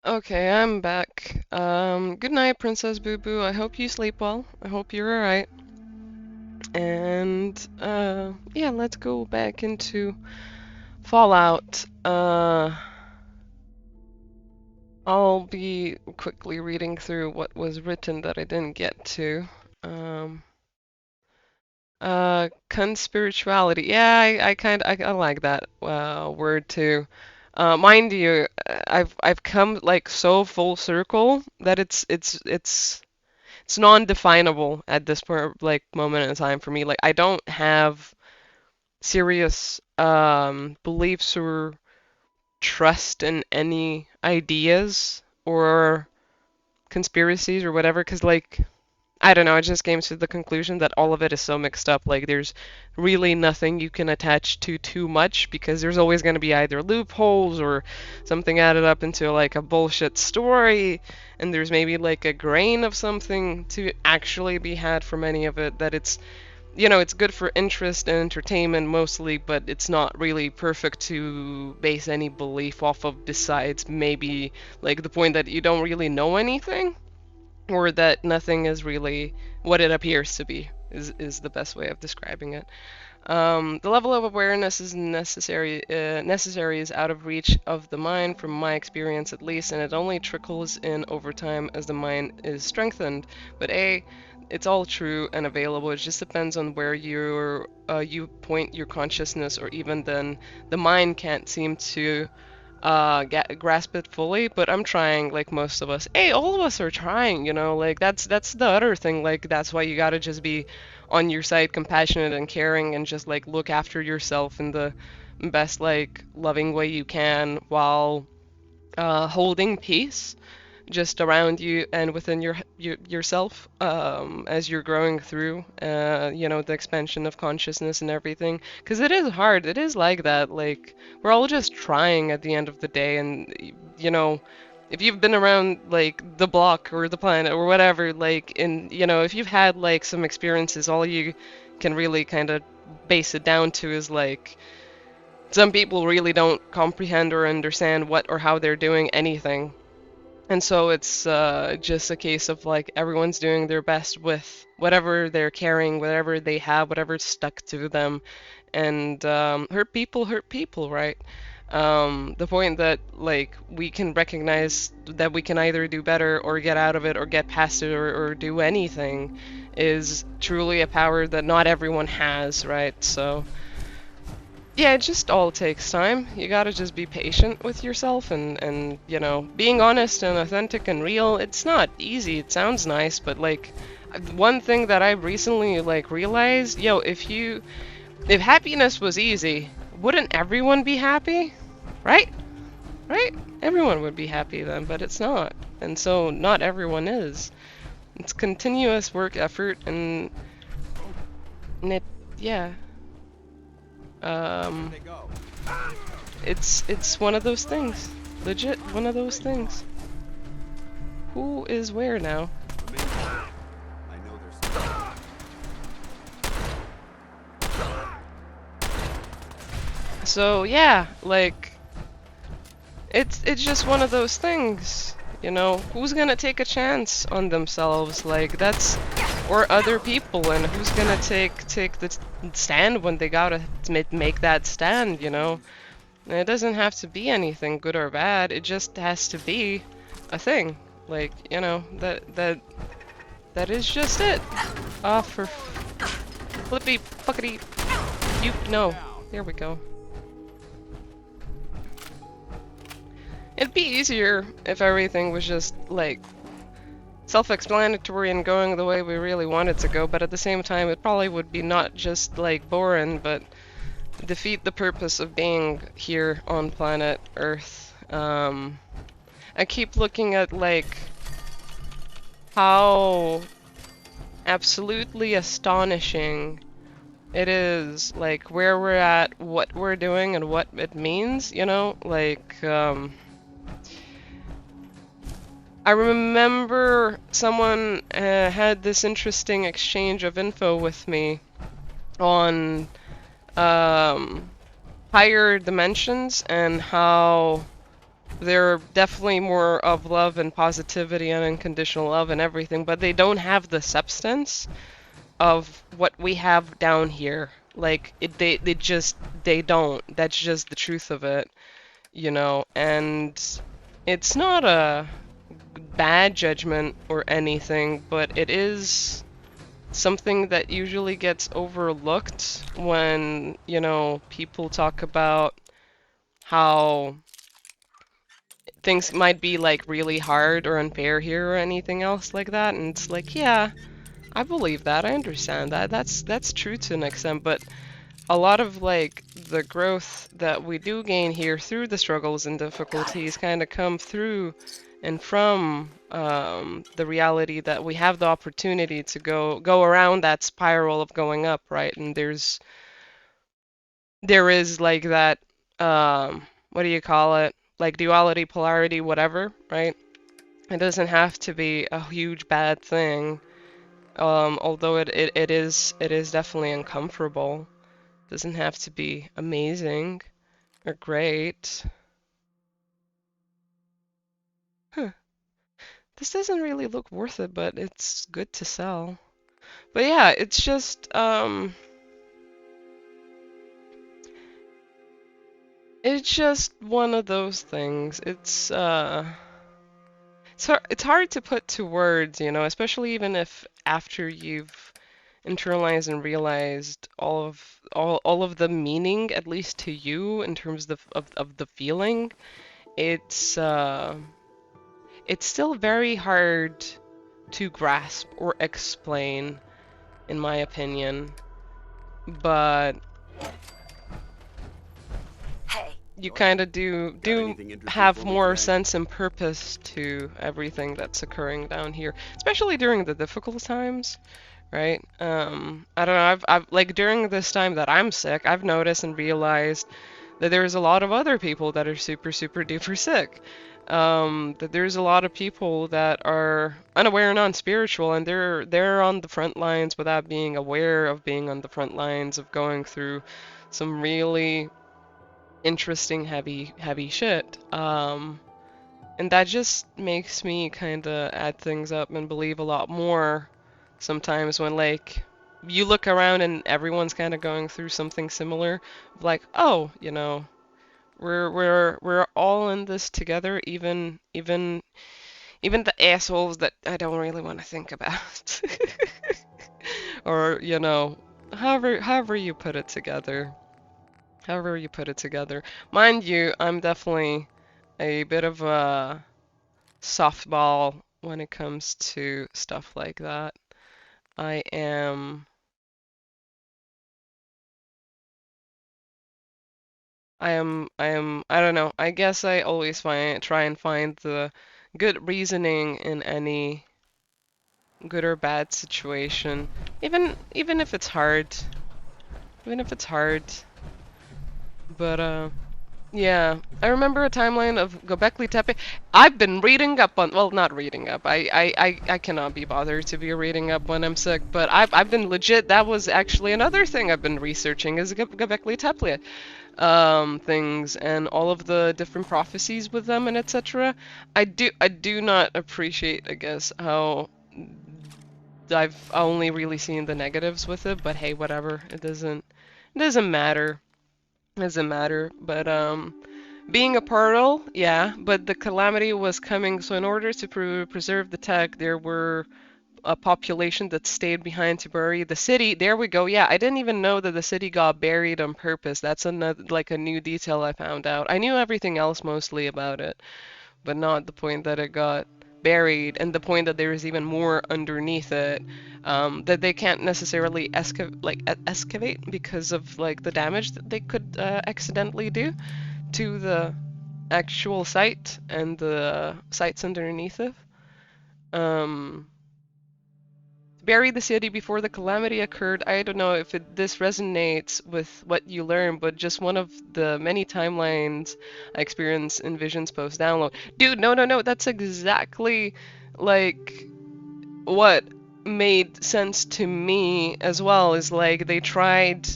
Okay, I'm back. Good night, Princess Boo Boo. I hope you sleep well. I hope you're alright. And, yeah, let's go back into Fallout. I'll be quickly reading through what was written that I didn't get to. Um, Conspirituality. Yeah, I like that word too. Mind you, I've come like so full circle that it's non-definable at this point, like moment in time for me. Like I don't have serious beliefs or trust in any ideas or conspiracies or whatever, because like I don't know, I just came to the conclusion that all of it is so mixed up. Like, there's really nothing you can attach to too much because there's always going to be either loopholes or something added up into like a bullshit story, and there's maybe like a grain of something to actually be had from any of it that it's good for interest and entertainment mostly, but it's not really perfect to base any belief off of besides maybe like the point that you don't really know anything or that nothing is really what it appears to be is the best way of describing it. The level of awareness is necessary is out of reach of the mind, from my experience at least, and it only trickles in over time as the mind is strengthened. But it's all true and available. It just depends on where you point your consciousness, or even then, the mind can't seem to grasp it fully, but I'm trying like most of us. Hey, all of us are trying, like that's the other thing. Like that's why you gotta just be on your side, compassionate and caring, and just like look after yourself in the best like loving way you can while holding peace just around you and within yourself as you're growing through the expansion of consciousness and everything, because it is hard. It is like that. Like we're all just trying at the end of the day, and if you've been around like the block or the planet or whatever, like if you've had like some experiences, all you can really kind of base it down to is like some people really don't comprehend or understand what or how they're doing anything, and so it's just a case of like everyone's doing their best with whatever they're carrying, whatever they have, whatever's stuck to them. And hurt people, right? The point that like we can recognize that we can either do better or get out of it or get past it or do anything is truly a power that not everyone has, right? So yeah, it just all takes time. You gotta just be patient with yourself and being honest and authentic and real. It's not easy. It sounds nice, but like one thing that I recently like realized, if happiness was easy, wouldn't everyone be happy? Right? Right? Everyone would be happy then, but it's not. And so not everyone is. It's continuous work effort and yeah. Um It's one of those things. Legit one of those things. Who is where now? So yeah, like it's just one of those things. Who's gonna take a chance on themselves? Like that's or other people, and who's gonna take the stand when they gotta make that stand? It doesn't have to be anything good or bad. It just has to be a thing. Like, that is just it. Ah, for flippy fuckity. No. There we go. It'd be easier if everything was just, like, self-explanatory and going the way we really want it to go, but at the same time, it probably would be not just, like, boring, but defeat the purpose of being here on planet Earth. I keep looking at, like, how absolutely astonishing it is, like, where we're at, what we're doing, and what it means, Like, I remember someone had this interesting exchange of info with me on higher dimensions and how They're definitely more of love and positivity and unconditional love and everything, but they don't have the substance of what we have down here. Like they just they don't. That's just the truth of it, you know. And it's not a bad judgment or anything, but it is something that usually gets overlooked when, you know, people talk about how things might be like really hard or unfair here or anything else like that. And it's like, yeah, I believe that. I understand that. That's true to an extent, but a lot of like the growth that we do gain here through the struggles and difficulties kind of come through and from the reality that we have the opportunity to go around that spiral of going up, right? And there is like that what do you call it? Like duality, polarity, whatever, right? It doesn't have to be a huge bad thing. Although it is definitely uncomfortable. Doesn't have to be amazing or great. Huh. This doesn't really look worth it, but it's good to sell. But yeah, it's just one of those things. It's hard to put to words, you know, especially even if after you've internalized and realized all of the meaning, at least to you, in terms of the feeling. It's still very hard to grasp or explain, in my opinion. But you kind of do have more sense and purpose to everything that's occurring down here, especially during the difficult times, right? I don't know. I've like during this time that I'm sick, I've noticed and realized that there's a lot of other people that are super, super duper sick. That there's a lot of people that are unaware and non-spiritual, and they're on the front lines without being aware of being on the front lines of going through some really interesting, heavy shit. And that just makes me kind of add things up and believe a lot more sometimes when like you look around and everyone's kind of going through something similar, like, oh, you know, we're all in this together, even the assholes that I don't really want to think about. Or, you know, however you put it together. However you put it together. Mind you, I'm definitely a bit of a softball when it comes to stuff like that. I am I don't know. I guess I always try and find the good reasoning in any good or bad situation. Even if it's hard. Even if it's hard. But yeah, I remember a timeline of Göbekli Tepe. I've been reading up on, well, not reading up. I cannot be bothered to be reading up when I'm sick, but I've been legit. That was actually another thing I've been researching is Göbekli Tepe things and all of the different prophecies with them and etc. I do not appreciate, I guess, how I've only really seen the negatives with it, but hey, whatever. It doesn't matter. It doesn't matter. But being a portal, yeah, but the calamity was coming, so in order to preserve the tech, there were a population that stayed behind to bury the city. There we go. Yeah, I didn't even know that the city got buried on purpose. That's another like a new detail I found out. I knew everything else mostly about it, but not the point that it got buried and the point that there is even more underneath it that they can't necessarily excavate because of like the damage that they could accidentally do to the actual site and the sites underneath it. Um, Bury the city before the calamity occurred. I don't know if this resonates with what you learn, but just one of the many timelines I experienced in Visions post download. Dude, no, no, no, that's exactly like what made sense to me as well. Is like they tried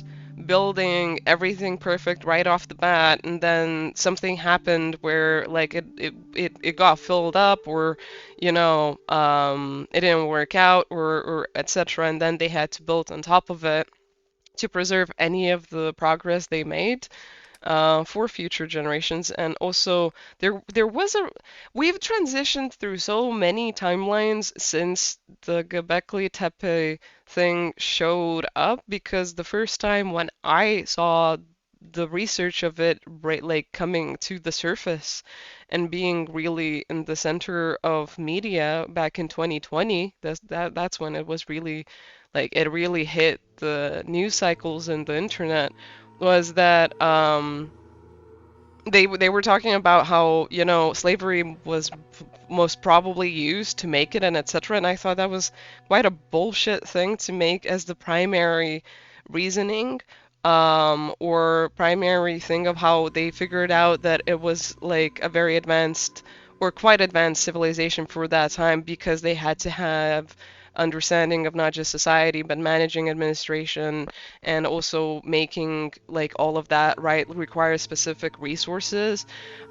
building everything perfect right off the bat, and then something happened where like it got filled up, or it didn't work out, or etc., and then they had to build on top of it to preserve any of the progress they made for future generations. And also, there was a we've transitioned through so many timelines since the Göbekli Tepe thing showed up, because the first time when I saw the research of it, right, like coming to the surface and being really in the center of media back in 2020, that's when it was really like it really hit the news cycles and the internet, was that they were talking about how, slavery was most probably used to make it, and etc. And I thought that was quite a bullshit thing to make as the primary reasoning, or primary thing of how they figured out that it was like a very advanced or quite advanced civilization for that time, because they had to have understanding of not just society but managing administration, and also making like all of that right requires specific resources.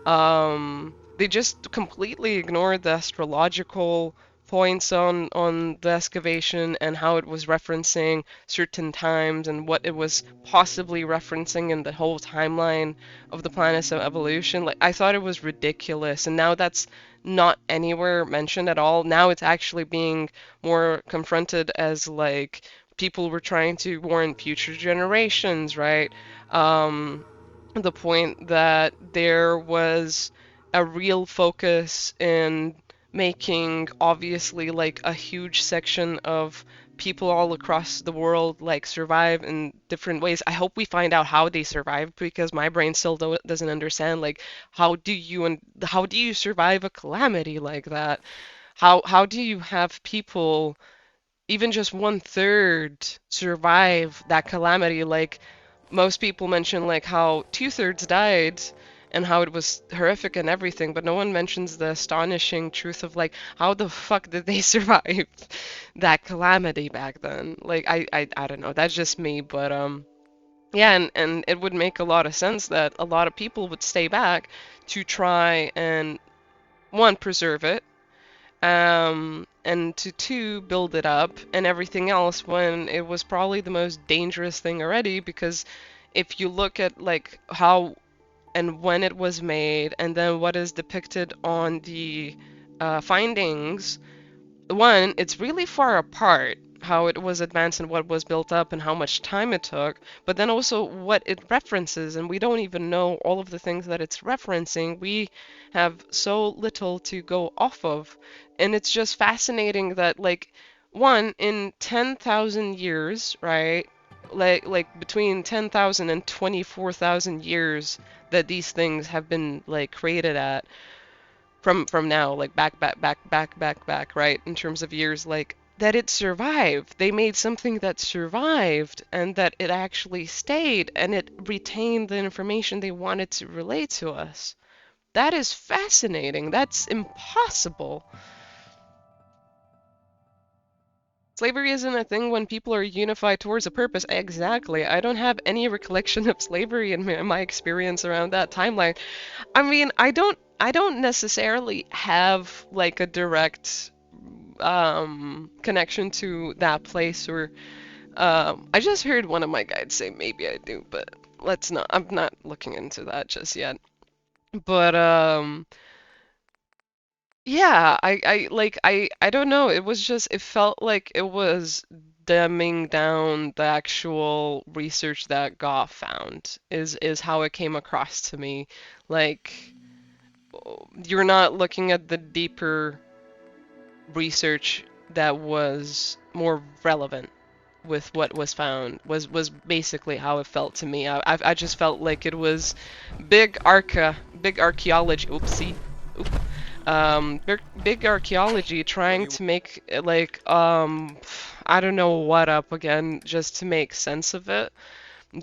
They just completely ignored the astrological points on the excavation and how it was referencing certain times and what it was possibly referencing in the whole timeline of the planets of evolution. Like, I thought it was ridiculous, and now that's not anywhere mentioned at all. Now it's actually being more confronted as like people were trying to warn future generations, right? Um, the point that there was a real focus in making obviously like a huge section of people all across the world like survive in different ways. I hope we find out how they survived, because my brain still doesn't understand like how do you survive a calamity like that? How do you have people, even just one third, survive that calamity? Like, most people mention like how two-thirds died and how it was horrific and everything, but no one mentions the astonishing truth of like how the fuck did they survive that calamity back then? Like, I don't know, that's just me, but yeah, and it would make a lot of sense that a lot of people would stay back to try and, one, preserve it, and to two, build it up and everything else, when it was probably the most dangerous thing already. Because if you look at like how and when it was made, and then what is depicted on the findings, one, it's really far apart how it was advanced and what was built up and how much time it took, but then also what it references, and we don't even know all of the things that it's referencing. We have so little to go off of, and it's just fascinating that like, one, in 10,000 years, right? Like between 10,000 and 24,000 years that these things have been like created at, from now, like back, right, in terms of years, like that it survived. They made something that survived and that it actually stayed and it retained the information they wanted to relate to us. That is fascinating. That's impossible. Slavery isn't a thing when people are unified towards a purpose. Exactly. I don't have any recollection of slavery in my experience around that timeline. I mean, I don't necessarily have like a direct connection to that place, or I just heard one of my guides say maybe I do, but let's not. I'm not looking into that just yet. But yeah, I don't know. It was just, it felt like it was dumbing down the actual research that got found, is how it came across to me. Like, you're not looking at the deeper research that was more relevant with what was found, was basically how it felt to me. I just felt like it was big archaeology. Oopsie. Oop. Big archaeology trying to make like I don't know what up again, just to make sense of it,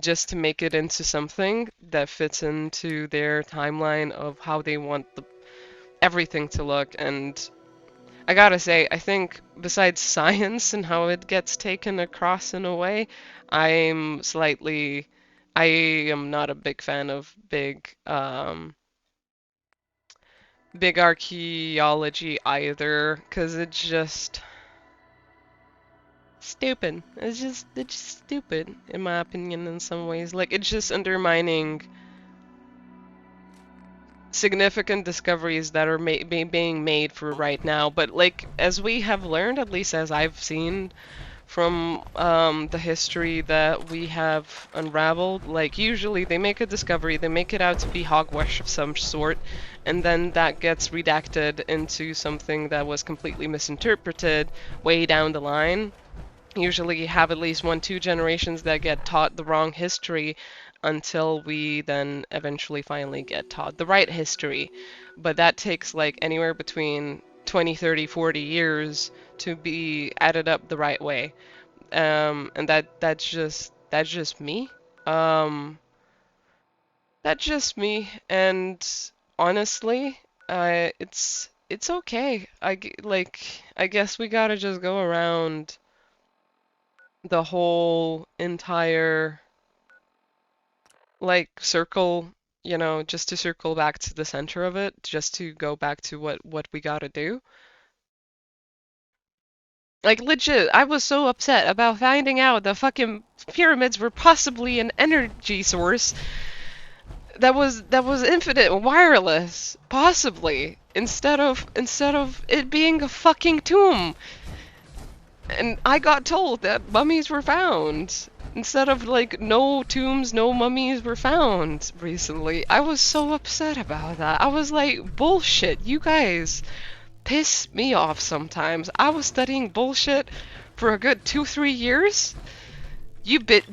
just to make it into something that fits into their timeline of how they want everything to look. And I gotta say, I think besides science and how it gets taken across in a way, I'm slightly I am not a big fan of big archaeology either, 'cause it's just stupid. It's just stupid in my opinion in some ways. Like it's just undermining significant discoveries that are being made for right now. But like as we have learned, at least as I've seen from the history that we have unraveled, like usually they make a discovery, they make it out to be hogwash of some sort, and then that gets redacted into something that was completely misinterpreted way down the line. Usually you have at least 1, 2 generations that get taught the wrong history until we then eventually finally get taught the right history. But that takes like anywhere between 20, 30, 40 years to be added up the right way. And that's just me. Um, that's just me. And honestly, it's okay. I guess we gotta just go around the whole entire like circle, just to circle back to the center of it, just to go back to what we gotta do. Like legit, I was so upset about finding out the fucking pyramids were possibly an energy source that was infinite and wireless, possibly, instead of it being a fucking tomb. And I got told that mummies were found. Instead of like no tombs, no mummies were found recently. I was so upset about that. I was like, bullshit, you guys piss me off sometimes. I was studying bullshit for a good 2, 3 years. You bit.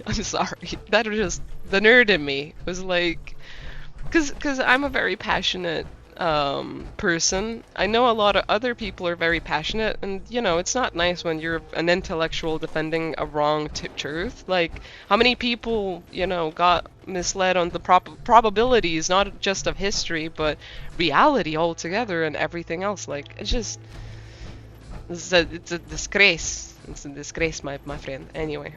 I'm sorry. That was just the nerd in me. Was like, cause I'm a very passionate person. I know a lot of other people are very passionate, and it's not nice when you're an intellectual defending a wrong truth. Like, how many people, got misled on the probabilities, not just of history, but reality altogether and everything else. Like, it's a disgrace. It's a disgrace, my friend. Anyway,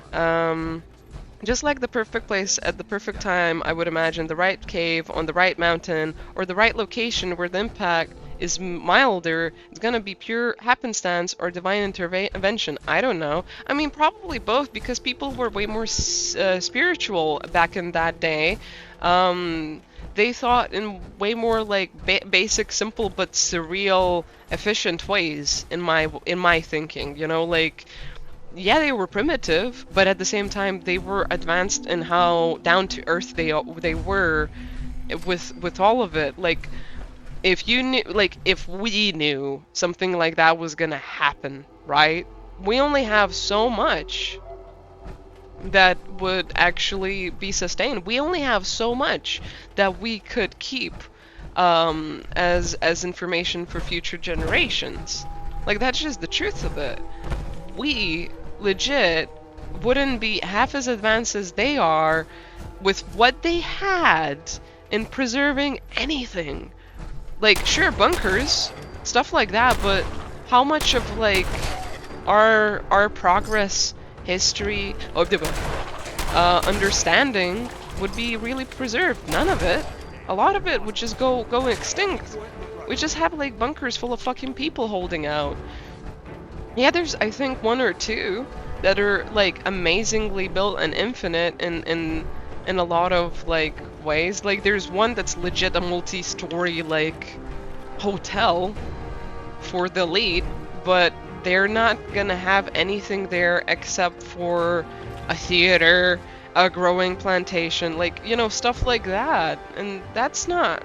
just like the perfect place at the perfect time, I would imagine the right cave on the right mountain or the right location where the impact is milder, it's gonna be pure happenstance or divine intervention. I don't know. I mean, probably both, because people were way more spiritual back in that day. They thought in way more like basic, simple, but surreal, efficient ways. In my thinking, like, yeah, they were primitive, but at the same time, they were advanced in how down to earth they were with all of it. Like, if we knew something like that was gonna happen, right? We only have so much that would actually be sustained. We only have so much that we could keep as information for future generations. Like, that's just the truth of it. We legit wouldn't be half as advanced as they are with what they had in preserving anything. Like, sure, bunkers, stuff like that, but how much of like our progress, history, or understanding would be really preserved? None of it. A lot of it would just go extinct. We just have like bunkers full of fucking people holding out. Yeah, there's I think 1 or 2 that are like amazingly built and infinite in a lot of like ways. Like, there's one that's legit a multi-story like hotel for the elite, but they're not gonna have anything there except for a theater, a growing plantation, like, stuff like that. And that's not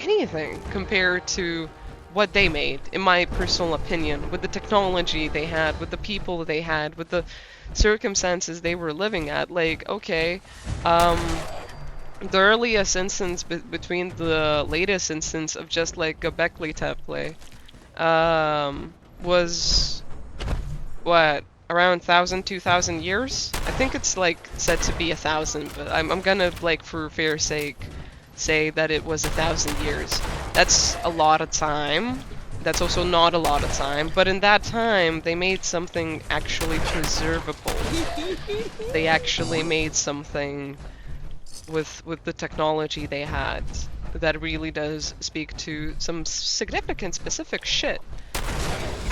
anything compared to what they made, in my personal opinion, with the technology they had, with the people they had, with the circumstances they were living at. Like, okay, the earliest instance between the latest instance of just like Göbekli Tepe was what, around 1,000, 2,000 years? I think it's like said to be 1,000, but I'm gonna, like, for fair sake say that it was 1,000 years. That's a lot of time, That's also not a lot of time, but in that time, they made something actually preservable. They actually made something with the technology they had that really does speak to some significant specific shit.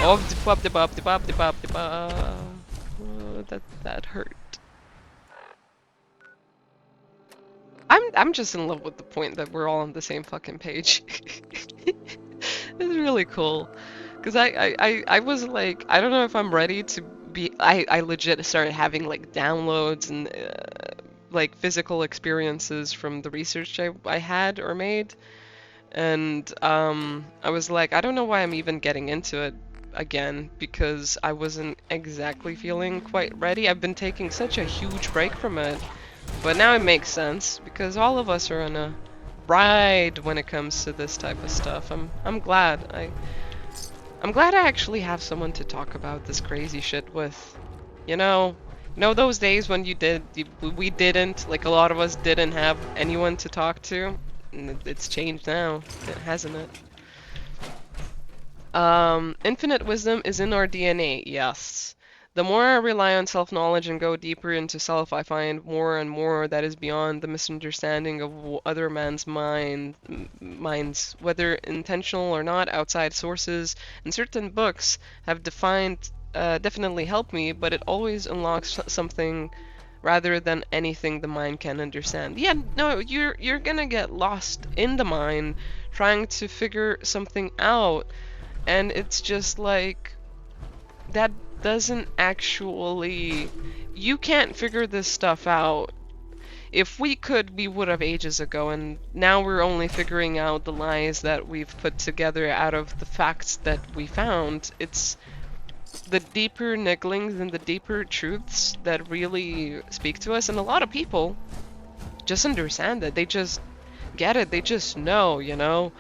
Oh, that hurt. I'm just in love with the point that we're all on the same fucking page. It's really cool. Cause I was like, I don't know if I'm ready to be. I legit started having like downloads and like physical experiences from the research I had or made, and I was like, I don't know why I'm even getting into it again because I wasn't exactly feeling quite ready. I've been taking such a huge break from it, but now it makes sense because all of us are on a ride when it comes to this type of stuff. I'm glad. I'm glad I actually have someone to talk about this crazy shit with. You know those days when we didn't, like a lot of us didn't have anyone to talk to? It's changed now, hasn't it? Infinite wisdom is in our DNA, yes. The more I rely on self-knowledge and go deeper into self, I find more and more that is beyond the misunderstanding of other man's minds, whether intentional or not. Outside sources and certain books have definitely helped me, but it always unlocks something rather than anything the mind can understand. Yeah, no, you're gonna get lost in the mind trying to figure something out, and it's just like that doesn't actually. You can't figure this stuff out. If we could, we would have ages ago, and now we're only figuring out the lies that we've put together out of the facts that we found. It's the deeper nigglings and the deeper truths that really speak to us, and a lot of people just understand it. They just get it. They just know, you know?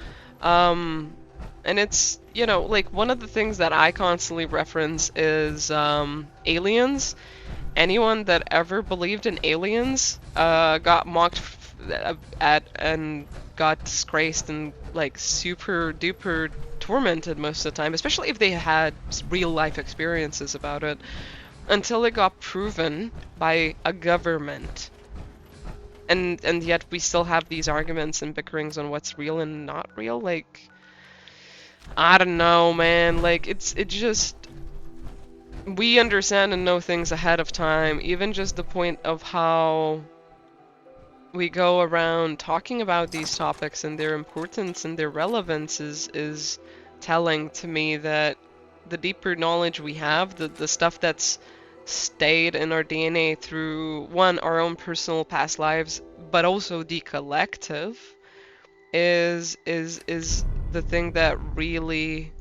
And it's, like one of the things that I constantly reference is aliens. Anyone that ever believed in aliens got mocked at and got disgraced and like super duper tormented most of the time, especially if they had real life experiences about it, until it got proven by a government. And yet we still have these arguments and bickerings on what's real and not real. Like, I don't know, man. Like, it just, we understand and know things ahead of time. Even just the point of how we go around talking about these topics and their importance and their relevance is telling to me that the deeper knowledge we have, the stuff that's stayed in our DNA through one, our own personal past lives, but also the collective, is the thing that really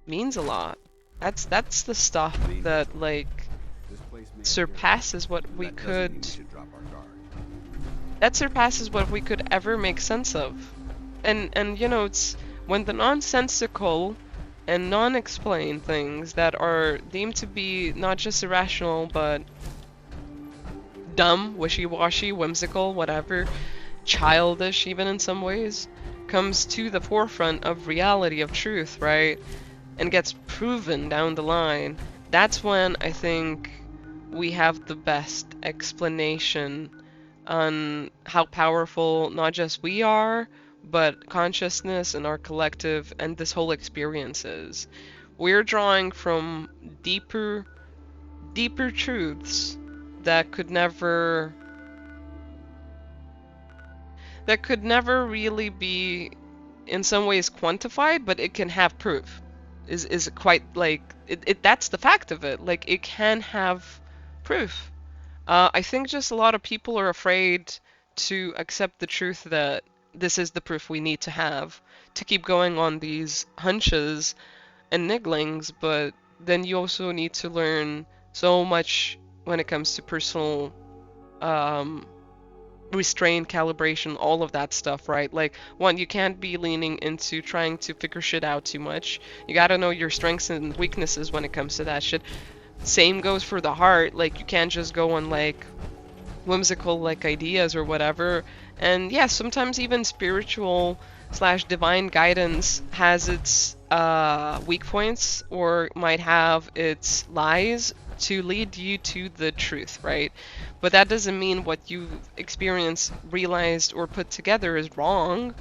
means a lot. That's the stuff that like surpasses what we could ever make sense of. And it's when the nonsensical and non-explained things that are deemed to be not just irrational but dumb, wishy-washy, whimsical, whatever, childish even in some ways, comes to the forefront of reality, of truth, right? And gets proven down the line. That's when I think we have the best explanation on how powerful not just we are, but consciousness and our collective and this whole experience is. We're drawing from deeper truths that could never really be in some ways quantified, but it can have proof. Is quite like that's the fact of it. Like, it can have proof. I think just a lot of people are afraid to accept the truth that this is the proof we need to have to keep going on these hunches and nigglings, but then you also need to learn so much when it comes to personal restraint, calibration, all of that stuff, right? Like, one, you can't be leaning into trying to figure shit out too much. You gotta know your strengths and weaknesses when it comes to that shit. Same goes for the heart. Like, you can't just go on like whimsical like ideas or whatever. And yeah, sometimes even spiritual slash divine guidance has its weak points or might have its lies to lead you to the truth, right? But that doesn't mean what you experience, realized, or put together is wrong.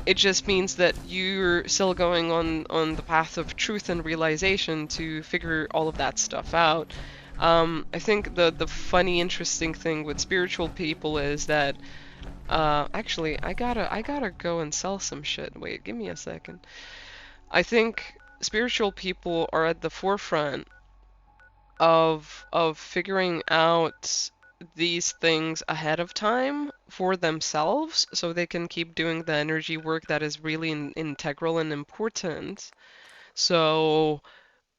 It just means that you're still going on the path of truth and realization to figure all of that stuff out. I think the funny, interesting thing with spiritual people is that actually, I gotta go and sell some shit. Wait, give me a second. I think spiritual people are at the forefront of figuring out these things ahead of time for themselves so they can keep doing the energy work that is really integral and important. So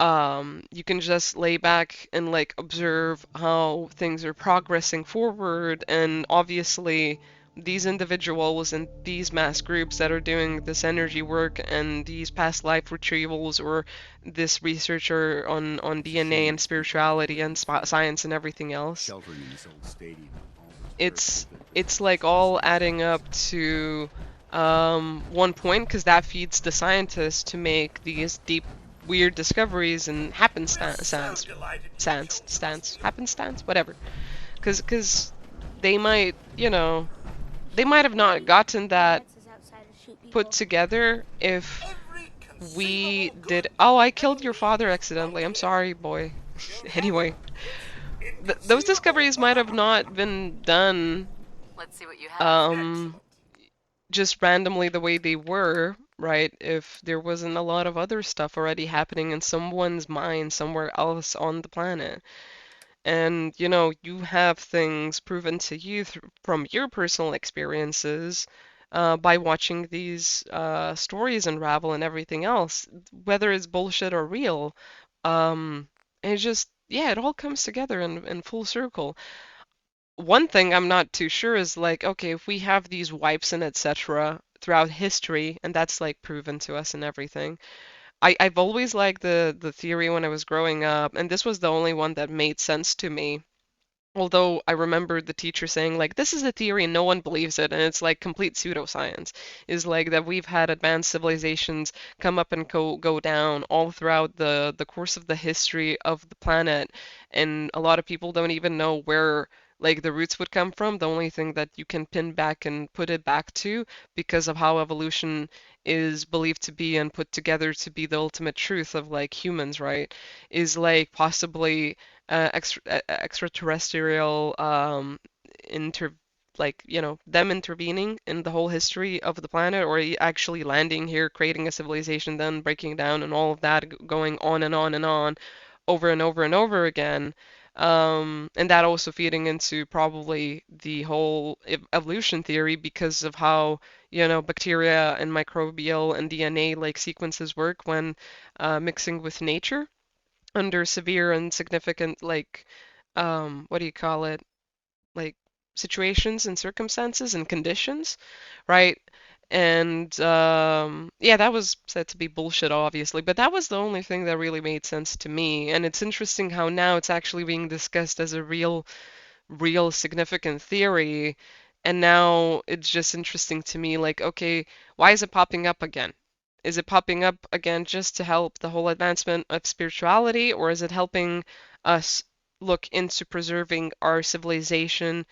you can just lay back and like observe how things are progressing forward, and obviously these individuals and these mass groups that are doing this energy work and these past life retrievals or this researcher on DNA and spirituality and science and everything else, it's it's like all adding up to one point, because that feeds the scientists to make these deep, weird discoveries and happenstance, whatever. Because they might, they might have not gotten that put together if we did. Oh, I killed your father accidentally. I'm sorry, boy. Anyway, those discoveries might have not been done um just randomly the way they were, right? If there wasn't a lot of other stuff already happening in someone's mind somewhere else on the planet. And, you have things proven to you from your personal experiences by watching these stories unravel and everything else, whether it's bullshit or real. And it just, yeah, it all comes together in full circle. One thing I'm not too sure is like, okay, if we have these wipes and etc. throughout history, and that's like proven to us and everything. I've always liked the theory when I was growing up, and this was the only one that made sense to me. Although I remember the teacher saying like this is a theory and no one believes it, and it's like complete pseudoscience, is like that we've had advanced civilizations come up and go down all throughout the course of the history of the planet, and a lot of people don't even know where like the roots would come from. The only thing that you can pin back and put it back to, because of how evolution is believed to be and put together to be the ultimate truth of like humans, right? Is like possibly extraterrestrial inter like them intervening in the whole history of the planet, or actually landing here, creating a civilization, then breaking down, and all of that going on and on and on over and over and over again. And that also feeding into probably the whole evolution theory, because of how bacteria and microbial and DNA like sequences work when mixing with nature under severe and significant like what do you call it, like situations and circumstances and conditions, right? And yeah, that was said to be bullshit, obviously, but that was the only thing that really made sense to me. And it's interesting how now it's actually being discussed as a real significant theory. And now it's just interesting to me, like, okay, why is it popping up again? Is it popping up again just to help the whole advancement of spirituality, or is it helping us look into preserving our civilization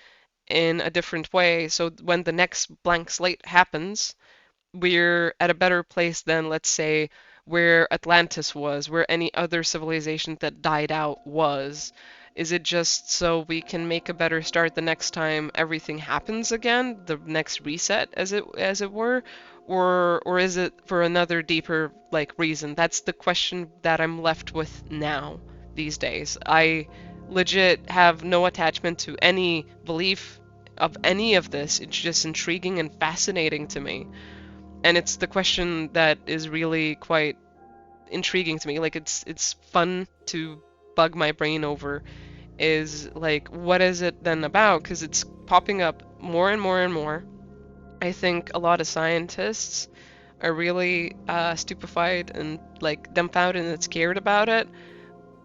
in a different way? So when the next blank slate happens, we're at a better place than, let's say, where Atlantis was, where any other civilization that died out was. Is it just so we can make a better start the next time everything happens again, the next reset, as it were, or is it for another deeper like reason? That's the question that I'm left with now these days. I legit have no attachment to any belief of any of this. It's just intriguing and fascinating to me. And it's the question that is really quite intriguing to me. Like it's fun to bug my brain over, is like what is it then about? Because it's popping up more and more and more. I think a lot of scientists are really stupefied and like dumbfounded and scared about it.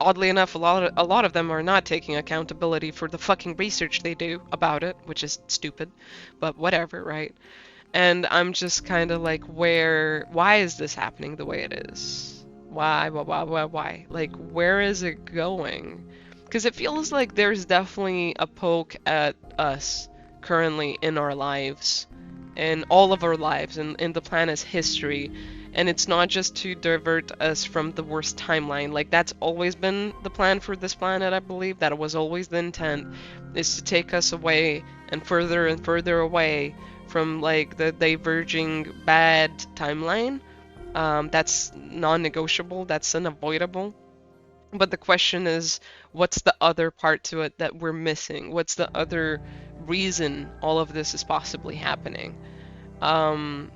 Oddly enough, a lot of them are not taking accountability for the fucking research they do about it, which is stupid, but whatever, right? And I'm just kind of like, why is this happening the way it is? Why? Like, where is it going? Because it feels like there's definitely a poke at us currently in our lives, in all of our lives, in the planet's history. And it's not just to divert us from the worst timeline. Like, that's always been the plan for this planet, I believe. That was always the intent, is to take us away and further away from, like, the diverging bad timeline. That's non-negotiable, that's unavoidable. But the question is, what's the other part to it that we're missing? What's the other reason all of this is possibly happening? Um,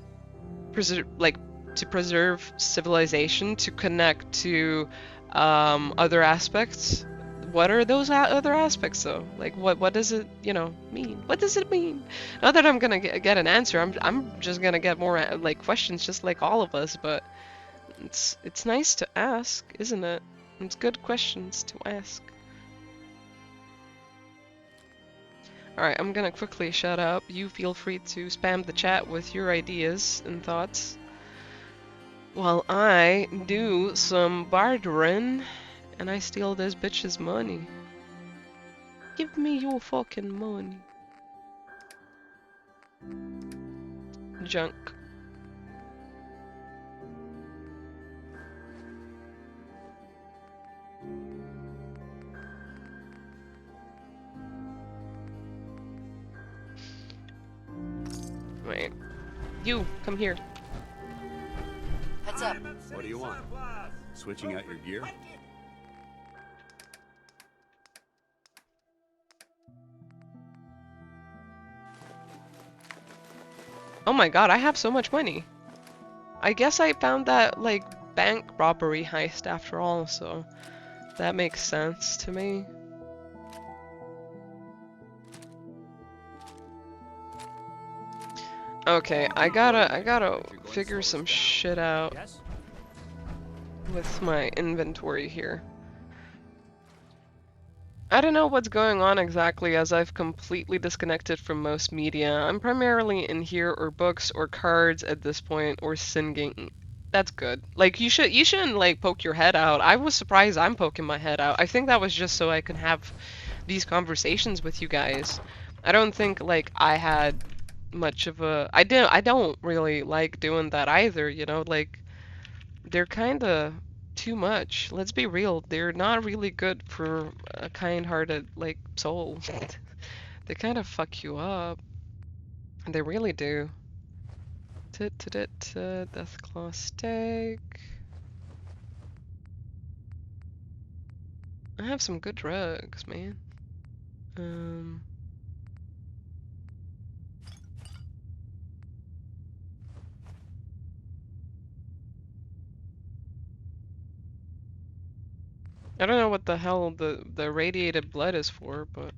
like, to preserve civilization, to connect to other aspects. What are those other aspects, though? Like, what does it, mean? What does it mean? Not that I'm gonna get an answer. I'm just gonna get more like questions, just like all of us. But it's nice to ask, isn't it? It's good questions to ask. Alright, I'm gonna quickly shut up. You feel free to spam the chat with your ideas and thoughts while I do some bartering and I steal this bitch's money. Give me your fucking money. Junk. Wait. You, come here. Heads up. What do you want? Switching out your gear? Oh my god, I have so much money. I guess I found that, like, bank robbery heist after all, so that makes sense to me. Okay, I gotta figure some shit out with my inventory here. I don't know what's going on exactly, as I've completely disconnected from most media. I'm primarily in here or books or cards at this point, or singing. That's good. Like, you shouldn't, like, poke your head out. I was surprised I'm poking my head out. I think that was just so I can have these conversations with you guys. I don't think, like, I had much of a I don't really like doing that either, like, they're kind of too much. Let's be real. They're not really good for a kind-hearted, like, soul. They kind of fuck you up. They really do. Deathclaw steak. I have some good drugs, man. I don't know what the hell the radiated blood is for, but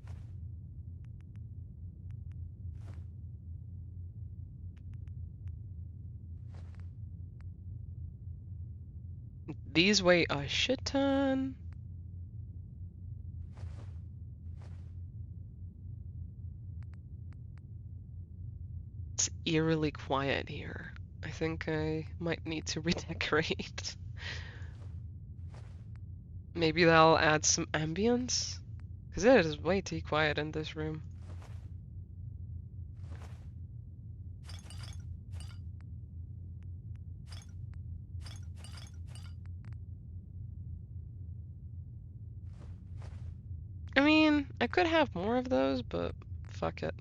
these weigh a shit ton. It's eerily quiet here. I think I might need to redecorate. Maybe that'll add some ambience? Because it is way too quiet in this room. I mean, I could have more of those, but fuck it.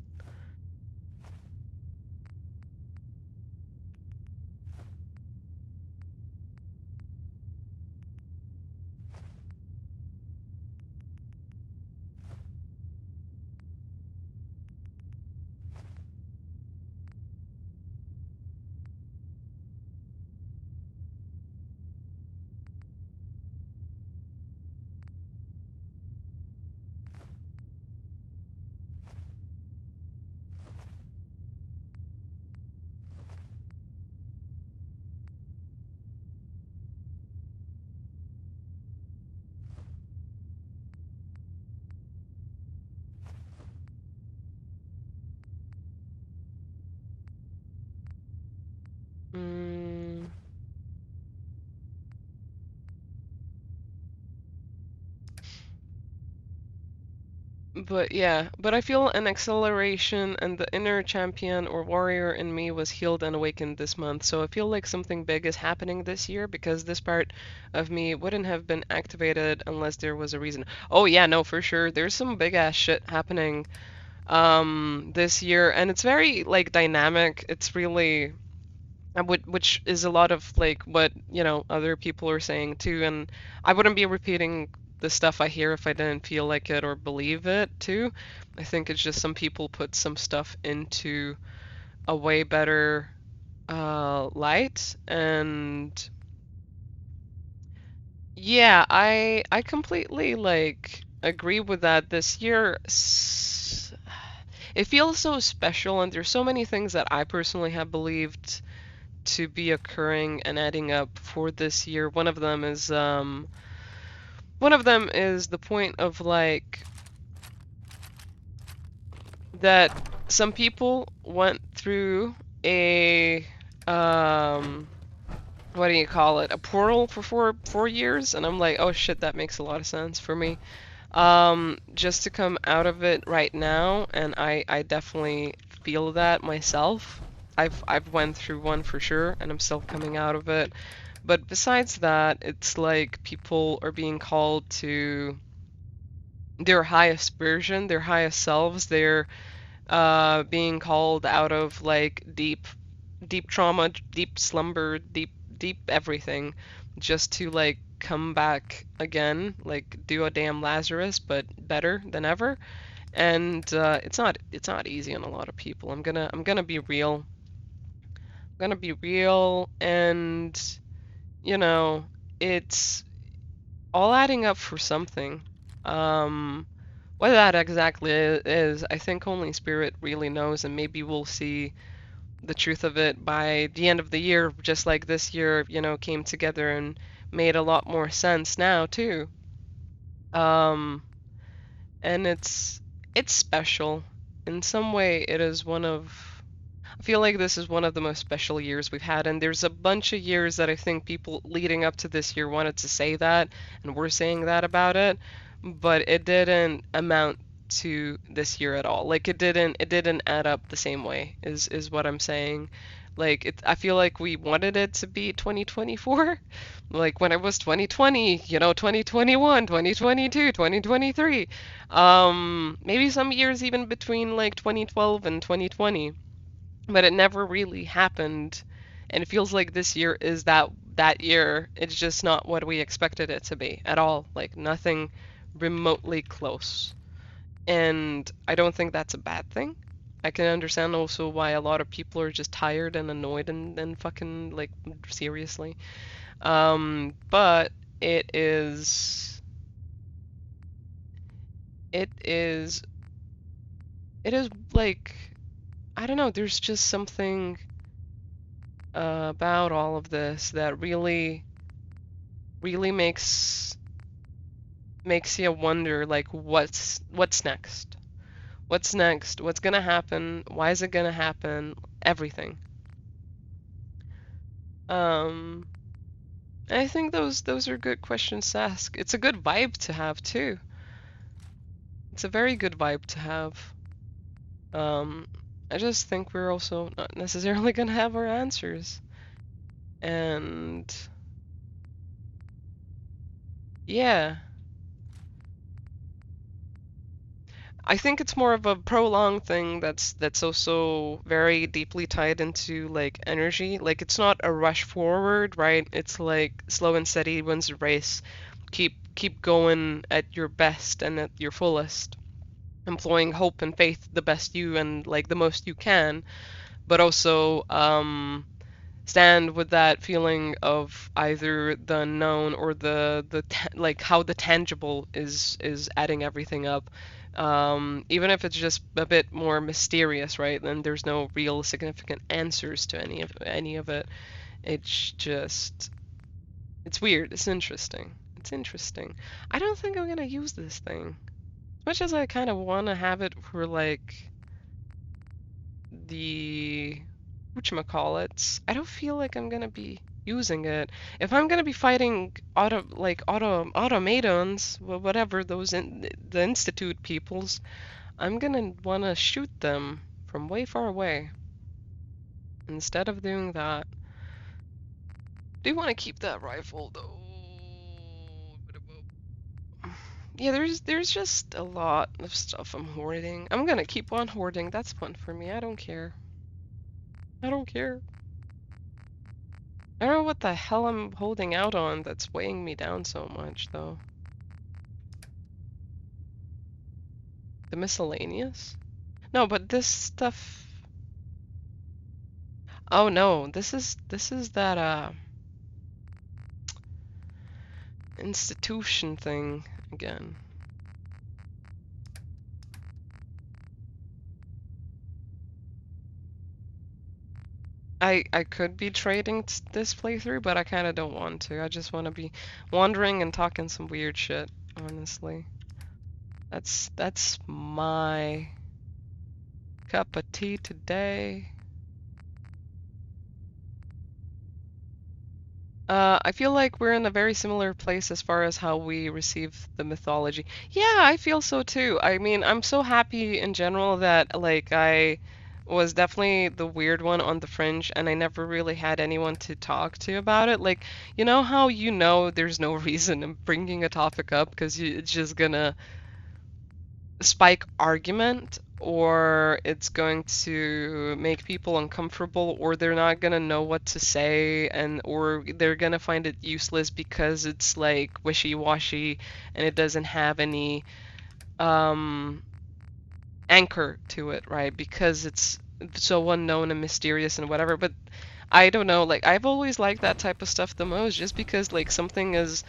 But yeah, but I feel an acceleration, and the inner champion or warrior in me was healed and awakened this month. So I feel like something big is happening this year because this part of me wouldn't have been activated unless there was a reason. Oh yeah, no, for sure. There's some big ass shit happening this year, and it's very like dynamic. It's really which is a lot of like what, other people are saying too, and I wouldn't be repeating the stuff I hear if I didn't feel like it or believe it too. I think it's just some people put some stuff into a way better light, and yeah, I completely like agree with that. This year it feels so special, and there's so many things that I personally have believed to be occurring and adding up for this year. One of them is the point of like that some people went through a um what do you call it? A portal for four years, and I'm like, oh shit, that makes a lot of sense for me. Just to come out of it right now, and I definitely feel that myself. I've went through one for sure, and I'm still coming out of it. But besides that, it's like people are being called to their highest version, their highest selves. They're being called out of like deep trauma, deep slumber, deep everything, just to like come back again, like do a damn Lazarus, but better than ever. And it's not easy on a lot of people. I'm gonna be real. I'm gonna be real, and you know, it's all adding up for something. Um, what that exactly is, I think only Spirit really knows, and maybe we'll see the truth of it by the end of the year, just like this year, came together and made a lot more sense now too. Um, and it's special. In some way, it is one of I feel like this is one of the most special years we've had, and there's a bunch of years that I think people leading up to this year wanted to say that, and we're saying that about it, but it didn't amount to this year at all. Like it didn't add up the same way, is what I'm saying. Like I feel like we wanted it to be 2024. Like when it was 2020, 2021, 2022, 2023. Maybe some years even between like 2012 and 2020, but it never really happened. And it feels like this year is that year. It's just not what we expected it to be at all. Like nothing remotely close. And I don't think that's a bad thing. I can understand also why a lot of people are just tired and annoyed and fucking like seriously. But it is it is it is like I don't know, there's just something about all of this that really makes you wonder like what's next? What's next? What's gonna happen? Why is it gonna happen? Everything. Um, I think those are good questions to ask. It's a good vibe to have too. It's a very good vibe to have. Um, I just think we're also not necessarily gonna have our answers. And yeah, I think it's more of a prolonged thing that's also very deeply tied into like energy. Like it's not a rush forward, right? It's like slow and steady wins the race. Keep going at your best and at your fullest, employing hope and faith the best you and like the most you can, but also stand with that feeling of either the unknown or like how the tangible is adding everything up. Even if it's just a bit more mysterious, right? Then there's no real significant answers to any of it. It's just it's weird. It's interesting. It's interesting. I don't think I'm gonna use this thing. As much as I kind of want to have it for like the whatchamacallits, I don't feel like I'm gonna be using it. If I'm gonna be fighting automatons, whatever the institute peoples, I'm gonna wanna shoot them from way far away instead of doing that. Do want to keep that rifle though. Yeah, there's just a lot of stuff I'm hoarding. I'm gonna keep on hoarding. That's fun for me. I don't care. I don't care. I don't know what the hell I'm holding out on that's weighing me down so much though. The miscellaneous? No, but this stuff. Oh no, this is that institution thing again. I could be trading this playthrough, but I kind of don't want to. I just want to be wandering and talking some weird shit, honestly. That's my cup of tea today. I feel like we're in a very similar place as far as how we receive the mythology. Yeah, I feel so too. I mean, I'm so happy in general that like I was definitely the weird one on the fringe and I never really had anyone to talk to about it. Like, you know how you know there's no reason in bringing a topic up because it's just gonna spike argument or it's going to make people uncomfortable or they're not going to know what to say and or they're going to find it useless because it's like wishy-washy and it doesn't have any um anchor to it, right? Because it's so unknown and mysterious and whatever. But I don't know, like I've always liked that type of stuff the most just because like something is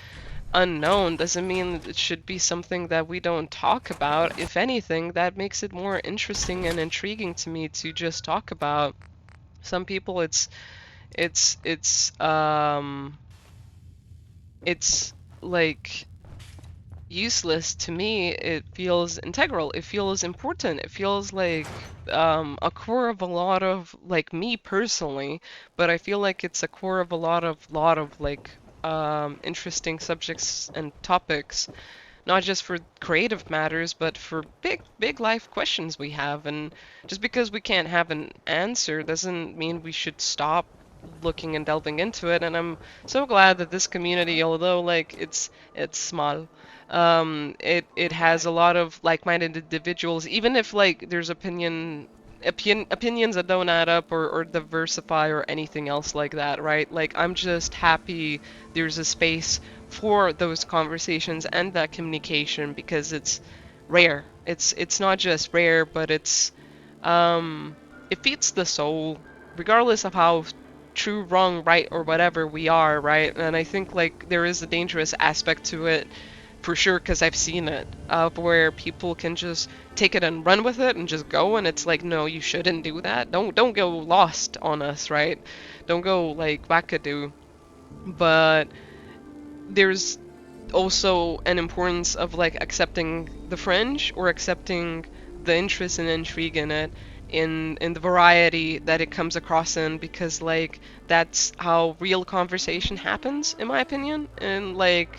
unknown doesn't mean it should be something that we don't talk about. If anything, that makes it more interesting and intriguing to me to just talk about. Some people it's like useless. To me it feels integral, it feels important, it feels like a core of a lot of like me personally, but I feel like it's a core of a lot of like interesting subjects and topics, not just for creative matters, but for big life questions we have. And just because we can't have an answer doesn't mean we should stop looking and delving into it. And I'm so glad that this community, although like it's small, it has a lot of like-minded individuals, even if like there's opinions that don't add up or diversify or anything else like that, right? Like I'm just happy there's a space for those conversations and that communication because it's rare. It's not just rare, but it feeds the soul, regardless of how true, wrong, right, or whatever we are, right? And I think like there is a dangerous aspect to it for sure because I've seen it where people can just take it and run with it and just go, and it's like, no, you shouldn't do that. Don't go lost on us, right? Don't go like wackadoo. But there's also an importance of like accepting the fringe or accepting the interest and intrigue in it, in the variety that it comes across in, because like that's how real conversation happens in my opinion. And like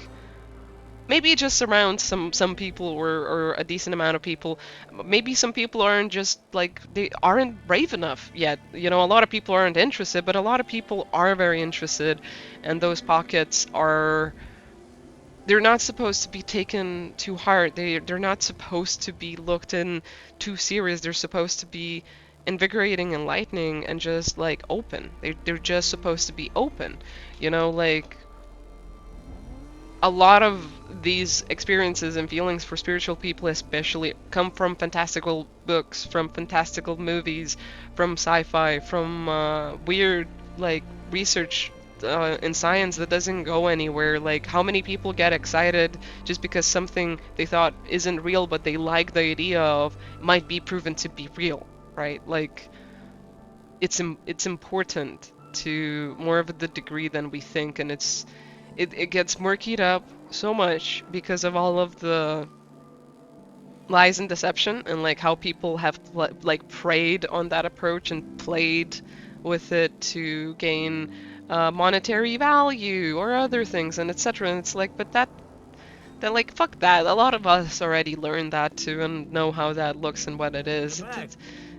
maybe just around some people or a decent amount of people. Maybe some people aren't just like they aren't brave enough yet. You know, a lot of people aren't interested, but a lot of people are very interested, and those pockets are, they're not supposed to be taken too hard. They're not supposed to be looked in too serious. They're supposed to be invigorating, enlightening, and just like open. They're just supposed to be open. You know, like a lot of these experiences and feelings for spiritual people especially come from fantastical books, from fantastical movies, from sci-fi, from weird like research in science that doesn't go anywhere. Like how many people get excited just because something they thought isn't real but they like the idea of might be proven to be real, right? Like it's important to more of the degree than we think, and it gets murkied up so much because of all of the lies and deception and like how people have like preyed on that approach and played with it to gain monetary value or other things and etc. And it's like, but that like fuck that. A lot of us already learned that too and know how that looks and what it is. Back.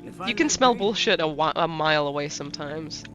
You You find can that smell tree? bullshit a mile away sometimes.